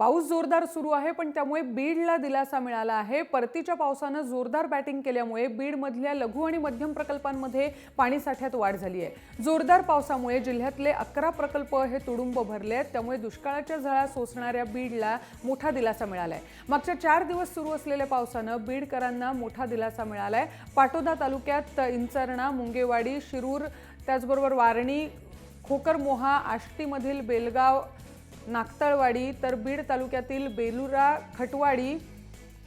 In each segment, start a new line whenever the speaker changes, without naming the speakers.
पाऊस जोरदार सुरू आहे, पण त्यामुळे बीडला दिलासा मिळाला आहे। परतीच्या पावसानं जोरदार बॅटिंग केल्यामुळे बीडमधल्या लघु आणि मध्यम प्रकल्पांमध्ये पाणीसाठ्यात वाढ झाली आहे। जोरदार पावसामुळे जिल्ह्यातले 11 प्रकल्प हे तुडुंब भरले आहेत, त्यामुळे दुष्काळाच्या झळा सोसणाऱ्या बीडला मोठा दिलासा मिळाला आहे। मागच्या 4 दिवस सुरू असलेल्या पावसानं बीडकरांना मोठा दिलासा मिळाला आहे। पाटोदा तालुक्यात इंचरणा, मुंगेवाडी, शिरूर, त्याचबरोबर वारणी, खोकरमोहा, आष्टीमधील बेलगाव, नागतळवाडी, तर बीड तालुक्यातील बेलुरा, खटवाडी,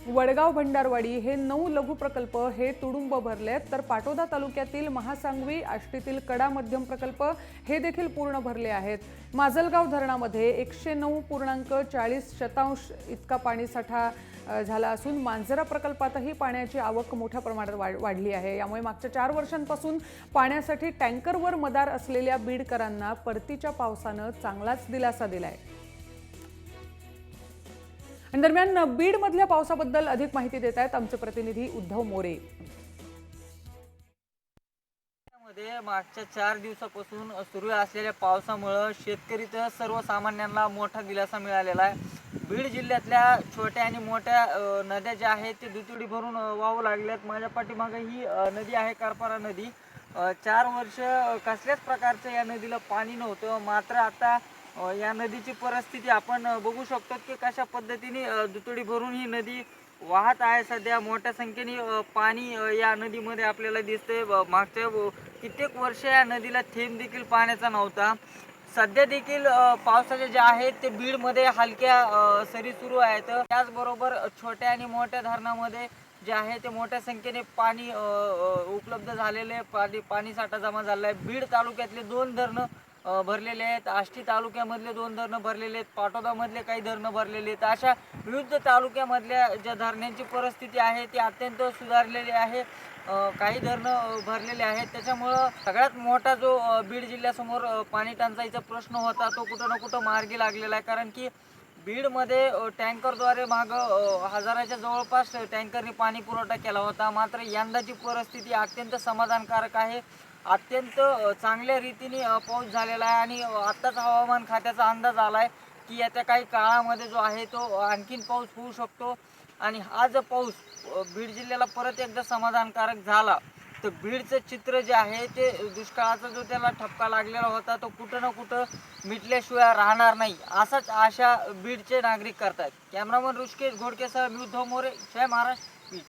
वडगाव, भंडारवाडी हे 9 लघु प्रकल्प हे तुडुंब भरलेत। तर पाटोदा तालुक्यातील महासांगवी, आष्टीतील कडा मध्यम प्रकल्प हे देखील पूर्ण भरले आहेत। माजलगाव धरणामध्ये 109.40 इतका पाणीसाठा झाला असून मांजरा प्रकल्पातही पाण्याची आवक मोठ्या प्रमाणात वाढली आहे। यामुळे मागच्या 4 वर्षांपासून पाण्यासाठी टँकरवर मदार असलेल्या बीडकरांना परतीच्या पावसानं चांगलाच दिलासा दिलाय। दरम्यान बीड मधल्या पावसाबद्दल अधिक माहिती देत आहेत आमचे प्रतिनिधी उद्धव मोरे।
मागच्या 4 दिवसापासून सुरू असलेल्या पावसामुळे शेतकरी तर सर्वसामान्यांना मोठा दिलासा मिळालेला आहे। बीड जिल्ह्यातल्या छोट्या आणि मोठ्या नद्या ज्या आहेत ते दुतडी भरून वाहू लागल्यात। माझ्या पाठीमागे ही नदी आहे, करपारा नदी। 4 वर्ष कसल्याच प्रकारचं या नदीला पाणी नव्हतं, मात्र आता या नदीची परिस्थिती आपण बघू शकतो की कशा पद्धतीने दुतडी भरून ही नदी वाहत आहे। सध्या मोठ्या संख्येने पाणी या नदीमध्ये आपल्याला दिसतंय। मागच्या कित्येक वर्ष या नदीला थेंब देखील पाण्याचा नव्हता। सध्या देखील पावसाचे जे आहेत ते बीडमध्ये हलक्या सरी सुरू आहेत। त्याचबरोबर छोट्या आणि मोठ्या धरणामध्ये जे आहे ते मोठ्या संख्येने पाणी उपलब्ध झालेले, पाणी साठा जमा झाला आहे। बीड तालुक्यातले 2 धरणं भरलेले आहेत, आष्टी तालुक्यामधले 2 धरणं भरलेले आहेत, पाटोदामधले काही धरणं भरलेले आहेत। अशा विविध तालुक्यामधल्या ज्या धरणांची परिस्थिती आहे ती अत्यंत सुधारलेली आहे। काही धरणं भरलेले आहेत। त्याच्यामुळं सगळ्यात मोठा जो बीड जिल्ह्यासमोर पाणी टंचाईचा प्रश्न होता तो कुठं ना कुठं मार्गी लागलेला आहे। कारण की बीडमध्ये टँकरद्वारे हजाराच्या जवळपास टँकरने पाणी पुरवठा केला होता, मात्र यंदाची परिस्थिती अत्यंत समाधानकारक आहे। अत्यंत चांगल्या रीतीने पाऊस झालेला आहे आणि आत्ताच हवामान खात्याचा अंदाज आला आहे की येत्या काही काळामध्ये जो आहे तो आणखीन पाऊस होऊ शकतो। आणि हा जर पाऊस बीड जिल्ह्याला परत एकदा समाधानकारक झाला तर बीडचं चित्र जे आहे ते दुष्काळाचा जो त्याला ठपका लागलेला होता तो कुठं ना कुठं मिटल्याशिवाय राहणार नाही, असाच आशा बीडचे नागरिक करतात। कॅमेरामन ऋषिकेश घोडकेसह मी उद्धव मोरे, जय महाराष्ट्र।